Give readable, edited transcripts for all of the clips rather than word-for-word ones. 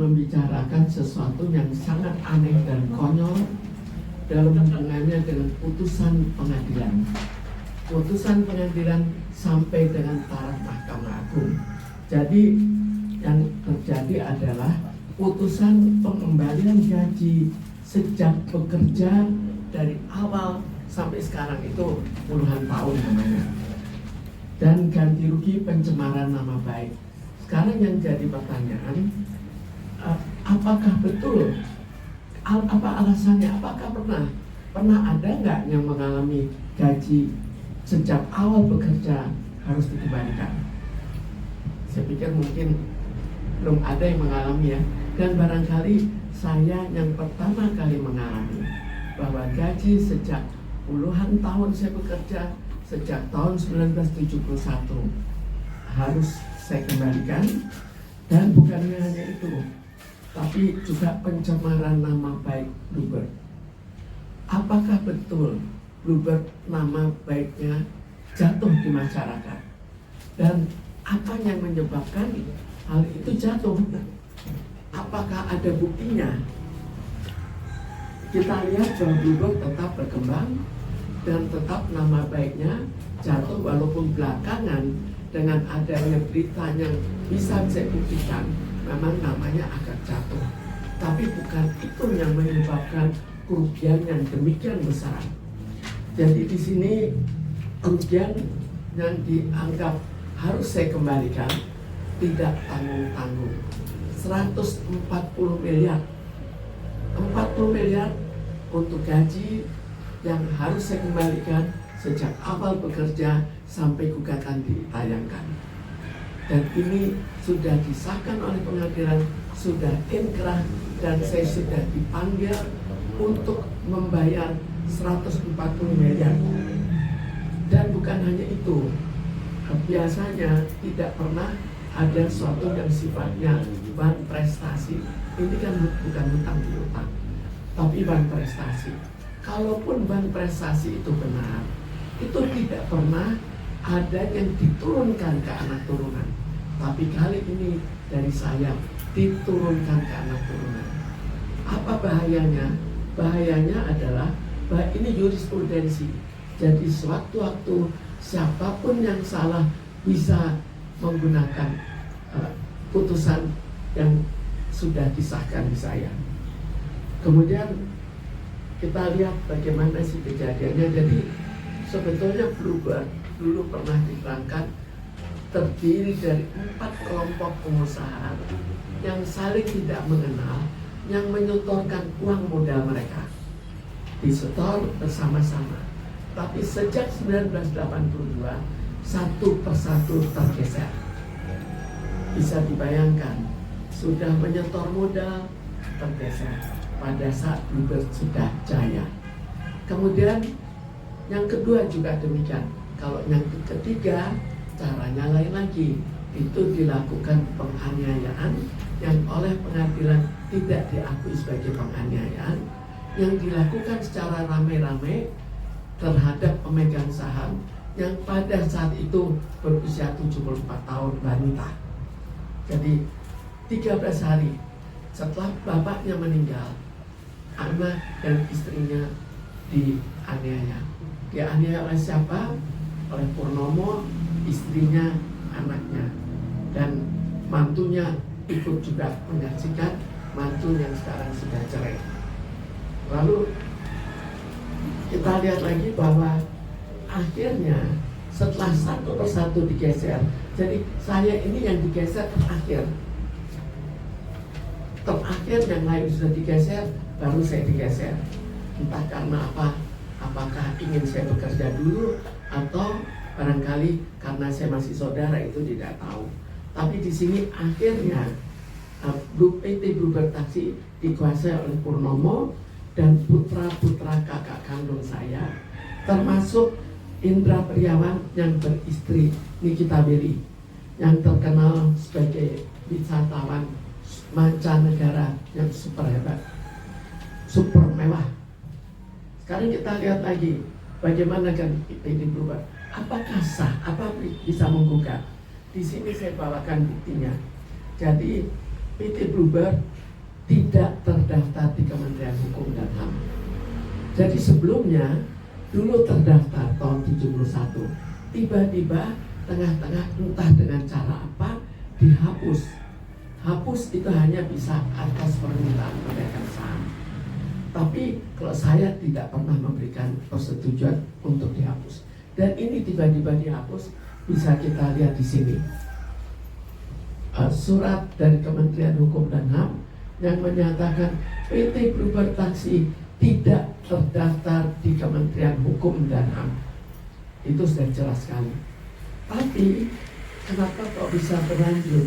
membicarakan sesuatu yang sangat aneh dan konyol dalam hubungannya dengan putusan pengadilan. Putusan pengadilan sampai dengan taraf Mahkamah Agung. Jadi yang terjadi adalah putusan pengembalian gaji sejak bekerja dari awal sampai sekarang itu puluhan tahun namanya. Dan ganti rugi pencemaran nama baik. Sekarang yang jadi pertanyaan, apakah betul? Apa alasannya? Apakah pernah ada nggak yang mengalami gaji sejak awal bekerja harus dikembalikan? Saya pikir mungkin belum ada yang mengalami ya. Dan barangkali saya yang pertama kali mengalami bahwa gaji sejak puluhan tahun saya bekerja, sejak tahun 1971 harus saya kembalikan. Dan bukannya hanya itu, tapi juga pencemaran nama baik Bluebird. Apakah betul Bluebird nama baiknya jatuh di masyarakat? Dan apa yang menyebabkan hal itu jatuh? Apakah ada buktinya? Kita lihat bahwa Bluebird tetap berkembang dan tetap nama baiknya jatuh, walaupun belakangan dengan adanya berita yang bisa saya buktikan memang namanya agak jatuh. Tapi bukan itu yang menyebabkan kerugian yang demikian besar. Jadi di sini kerugian yang dianggap harus saya kembalikan tidak tanggung-tanggung. 140 miliar. 40 miliar untuk gaji yang harus saya kembalikan sejak awal bekerja sampai gugatan ditayangkan. Dan ini sudah disahkan oleh pengadilan, sudah inkrah, dan saya sudah dipanggil untuk membayar 140 miliar. Dan bukan hanya itu, biasanya tidak pernah ada suatu yang sifatnya ban prestasi. Ini kan bukan hutang piutang, tapi ban prestasi. Kalaupun ban prestasi itu benar, itu tidak pernah ada yang diturunkan ke anak turunan. Tapi kali ini dari saya diturunkan ke anak turunan. Apa bahayanya? Bahayanya adalah bahwa ini jurisprudensi. Jadi sewaktu-waktu siapapun yang salah bisa menggunakan putusan yang sudah disahkan di saya. Kemudian kita lihat bagaimana sih kejadiannya. Jadi sebetulnya Bluebird dulu pernah diterangkan terdiri dari 4 kelompok pengusaha yang saling tidak mengenal, yang menyetorkan uang modal mereka, disetor bersama-sama. Tapi sejak 1982 satu persatu tergeser. Bisa dibayangkan, sudah menyetor modal tergeser pada saat Bluebird sudah jaya. Kemudian yang kedua juga demikian. Kalau yang ketiga caranya lain lagi, itu dilakukan penganiayaan yang oleh pengadilan tidak diakui sebagai penganiayaan, yang dilakukan secara rame-rame terhadap pemegang saham yang pada saat itu berusia 74 tahun, wanita. Jadi 13 hari setelah bapaknya meninggal, anak dan istrinya dianiaya. Dianiaya oleh siapa? Oleh Purnomo, istrinya, anaknya, dan mantunya ikut juga menyaksikan, mantu yang sekarang sudah cerai. Lalu kita lihat lagi bahwa akhirnya setelah satu persatu digeser, jadi saya ini yang digeser terakhir yang lain sudah digeser, baru saya digeser. Entah karena apa, apakah ingin saya bekerja dulu atau barangkali karena saya masih saudara, itu tidak tahu. Tapi di sini akhirnya PT Bluebird Taksi dikuasai oleh Purnomo dan putra-putra kakak kandung saya, termasuk Indra Priawan yang beristri Nikita Willy, yang terkenal sebagai wisatawan mancanegara yang super hebat, super mewah. Sekarang kita lihat lagi bagaimana kan PT Bluebird. Apakah sah? Apa bisa menggugat? Di sini saya bawakan buktinya. Jadi PT Bluebird tidak terdaftar di Kementerian Hukum dan HAM. Jadi sebelumnya dulu terdaftar tahun 71, tiba-tiba tengah-tengah entah dengan cara apa dihapus. Hapus itu hanya bisa atas permintaan pemegang saham. Tapi kalau saya tidak pernah memberikan persetujuan untuk dihapus. Dan ini tiba-tiba dihapus, bisa kita lihat di sini. Surat dari Kementerian Hukum dan HAM yang menyatakan PT Bluebird Taxi tidak terdaftar di Kementerian Hukum dan HAM. Itu sudah jelas sekali. Tapi kenapa kok bisa berlanjut?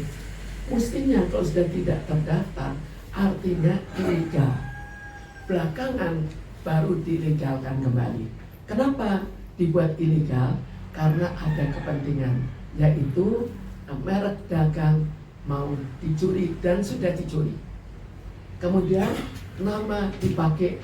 Mestinya kalau sudah tidak terdaftar artinya ilegal. Belakangan baru dilegalkan kembali. Kenapa dibuat ilegal? Karena ada kepentingan, yaitu merek dagang mau dicuri dan sudah dicuri. Kemudian nama dipakai,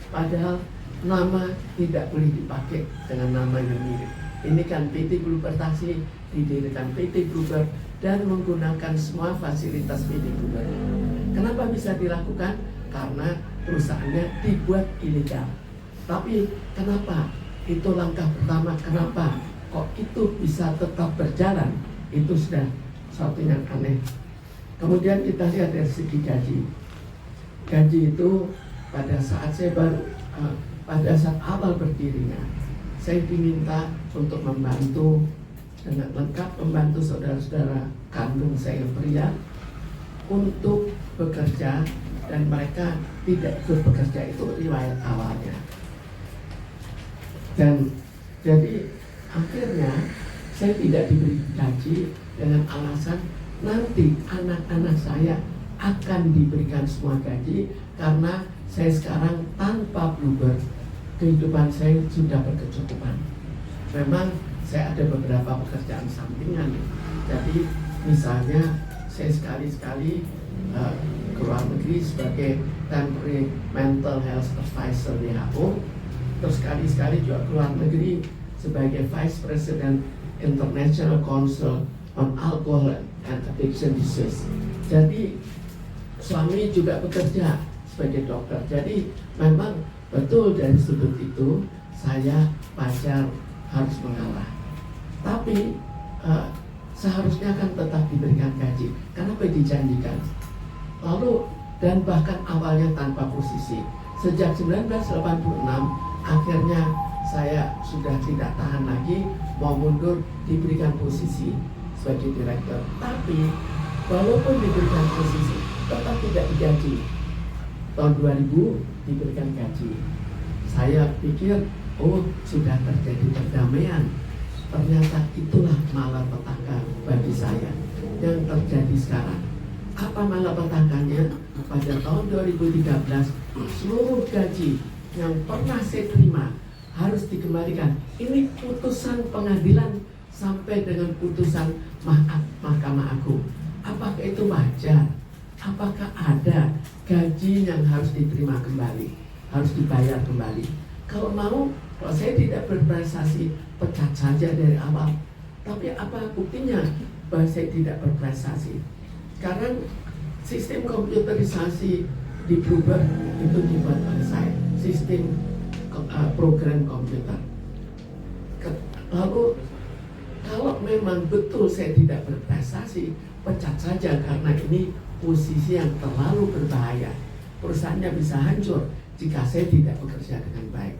padahal nama tidak boleh dipakai dengan nama yang mirip. Ini kan PT Bluebird Taxi, didirikan PT Bluebird dan menggunakan semua fasilitas PT Bluebird. Kenapa bisa dilakukan? Karena perusahaannya dibuat ilegal. Tapi kenapa? Itu langkah pertama. Kenapa kok itu bisa tetap berjalan? Itu sudah suatu yang aneh. Kemudian kita lihat dari segi gaji. Gaji itu pada saat saya pada saat awal berdirinya, saya diminta untuk membantu dengan lengkap, membantu saudara-saudara kandung saya pria untuk bekerja, dan mereka tidak ikut bekerja. Itu riwayat awalnya. Dan jadi akhirnya saya tidak diberi gaji dengan alasan nanti anak-anak saya akan diberikan semua gaji, karena saya sekarang tanpa Bluebird kehidupan saya sudah berkecukupan. Memang saya ada beberapa pekerjaan sampingan. Jadi misalnya saya sekali-sekali ke luar negeri sebagai temporary mental health advisor WHO, terus sekali-sekali juga ke luar negeri sebagai vice president International Council on Alcohol and Addiction Disease. Jadi suami juga bekerja sebagai dokter. Jadi memang betul dari sudut itu saya wajar harus mengalah. Tapi seharusnya kan tetap diberikan gaji karena dijanjikan. Lalu dan bahkan awalnya tanpa posisi. Sejak 1986 akhirnya saya sudah tidak tahan lagi, mau mundur, diberikan posisi sebagai direktur. Tapi walaupun diberikan posisi tetap tidak digaji. Tahun 2000 diberikan gaji. Saya pikir sudah terjadi perdamaian. Ternyata itulah malapetaka bagi saya yang terjadi sekarang. Apa malapetakannya? Pada tahun 2013 seluruh gaji yang pernah saya terima harus dikembalikan. Ini putusan pengadilan sampai dengan putusan Mahkamah Agung. Apakah itu wajar? Apakah ada gaji yang harus diterima kembali, harus dibayar kembali? Kalau mau, kalau saya tidak berprestasi, pecat saja dari awal. Tapi apa buktinya bahwa saya tidak berprestasi? Sekarang sistem komputerisasi di Bluebird itu dibuat oleh saya, sistem program komputer. Lalu kalau memang betul saya tidak berprestasi, pecat saja, karena ini posisi yang terlalu berbahaya. Perusahaannya bisa hancur jika saya tidak bekerja dengan baik.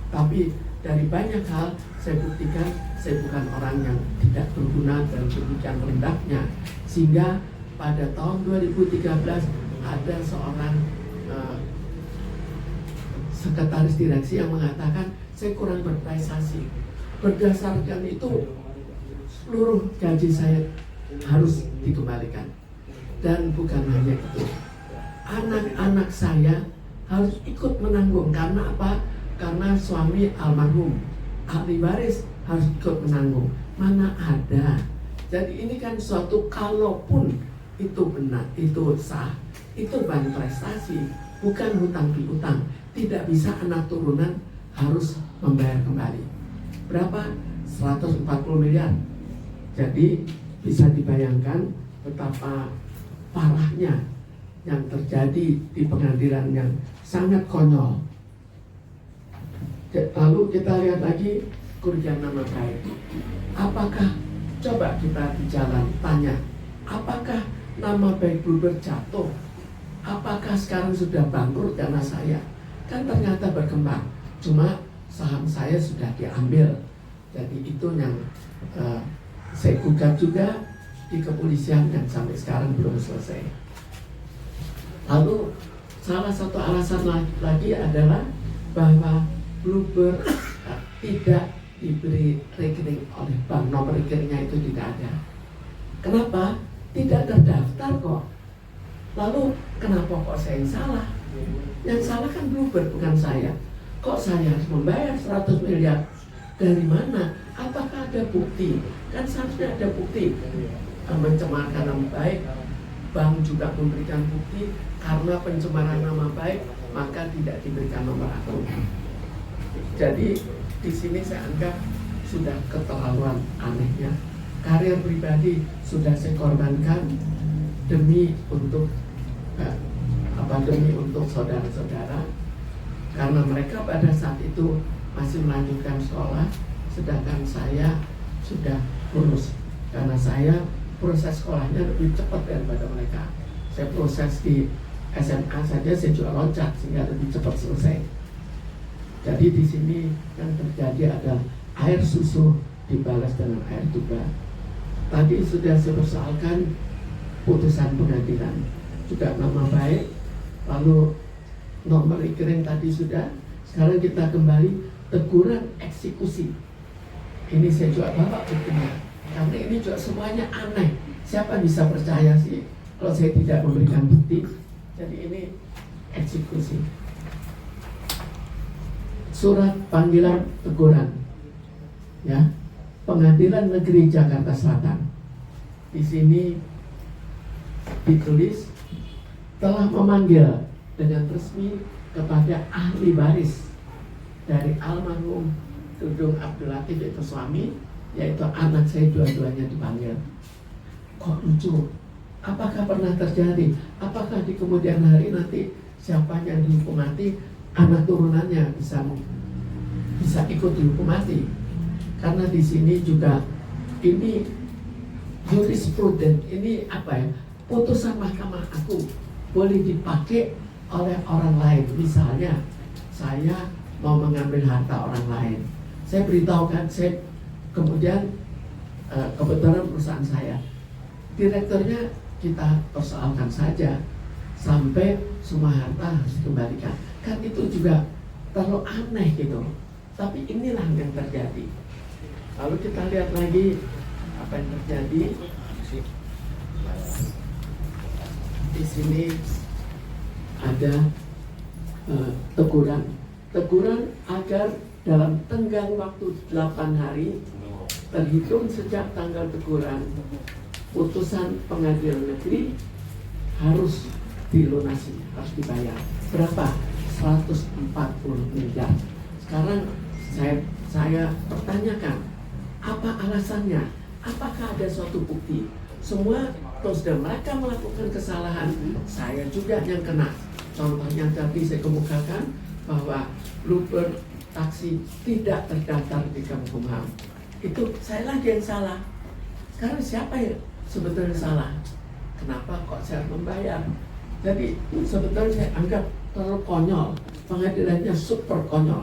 Tapi dari banyak hal saya buktikan saya bukan orang yang tidak berguna dan demikian rendahnya, sehingga pada tahun 2013 ada seorang sekretaris direksi yang mengatakan saya kurang berprestasi. Berdasarkan itu seluruh gaji saya harus dikembalikan. Dan bukan hanya itu, anak-anak saya harus ikut menanggung. Karena apa? Karena suami almarhum, ahli waris harus ikut menanggung. Mana ada. Jadi ini kan suatu, kalaupun itu benar, itu sah, itu bahan prestasi, bukan hutang piutang. Tidak bisa anak turunan harus membayar kembali. Berapa? 140 miliar. Jadi bisa dibayangkan betapa parahnya. yang terjadi di pengadilan yang sangat konyol. Lalu kita lihat lagi kerugian nama baik. Apakah, coba kita di jalan tanya, apakah nama baik Bluebird jatuh? Apakah sekarang sudah bangkrut karena saya? Kan ternyata berkembang. Cuma saham saya sudah diambil. Jadi itu yang saya gugat juga di kepolisian yang sampai sekarang belum selesai. Lalu salah satu alasan lagi adalah bahwa Bluebird tidak diberi rekening oleh bank, nomor rekeningnya itu tidak ada. Kenapa? Tidak terdaftar kok. Lalu kenapa kok saya yang salah? Yang salah kan Bluebird, bukan saya. Kok saya harus membayar 100 miliar? Dari mana? Apakah ada bukti? Kan seharusnya ada bukti. Mencemarkan nama baik, bank juga memberikan bukti. Karena pencemaran nama baik, maka tidak diberikan nomor akun. Jadi di sini saya anggap sudah keterlaluan anehnya. Karir pribadi sudah saya korbankan demi untuk saudara-saudara, karena mereka pada saat itu masih melanjutkan sekolah, sedangkan saya sudah lulus. Karena saya proses sekolahnya lebih cepat daripada mereka. Saya proses di SMA saja saya juga loncat sehingga lebih cepat selesai. Jadi di sini yang terjadi adalah air susu dibalas dengan air tuba. Tadi sudah saya persoalkan putusan pengadilan, juga nama baik, lalu nomor rekening tadi sudah. Sekarang kita kembali teguran eksekusi. Ini saya juga bawa buktinya, karena ini juga semuanya aneh. Siapa bisa percaya sih kalau saya tidak memberikan bukti? Jadi ini eksekusi. Surat panggilan teguran, ya, Pengadilan Negeri Jakarta Selatan. Di sini ditulis telah memanggil dengan resmi kepada ahli waris dari almarhum Dudung Abdul Latif, itu suami, yaitu anak saya, dua-duanya dipanggil. Kok lucu? Apakah pernah terjadi? Apakah di kemudian hari nanti siapa yang dihukum mati, anak turunannya bisa ikut dihukum mati? Karena di sini juga ini jurisprudens, ini apa ya? Putusan Mahkamah Agung boleh dipakai oleh orang lain. Misalnya saya mau mengambil harta orang lain, saya beritahukan, saya kemudian kebetulan perusahaan saya, direkturnya kita persoalkan saja sampai semua harta harus dikembalikan. Kan itu juga terlalu aneh gitu. Tapi inilah yang terjadi. Lalu kita lihat lagi apa yang terjadi. Di sini ada teguran agar dalam tenggang waktu 8 hari terhitung sejak tanggal teguran, putusan pengadilan negeri harus dilunasi, harus dibayar. Berapa? 140 miliar. Sekarang saya pertanyakan, apa alasannya? Apakah ada suatu bukti? Semua sudah mereka melakukan kesalahan, saya juga yang kena. Contohnya tadi saya kemukakan bahwa Bluebird taksi tidak terdaftar di Kemenkumham. Itu saya lagi yang salah. Sekarang siapa yang sebetulnya salah? Kenapa kok saya harus membayar? Jadi sebetulnya saya anggap terlalu konyol. Pengadilannya super konyol.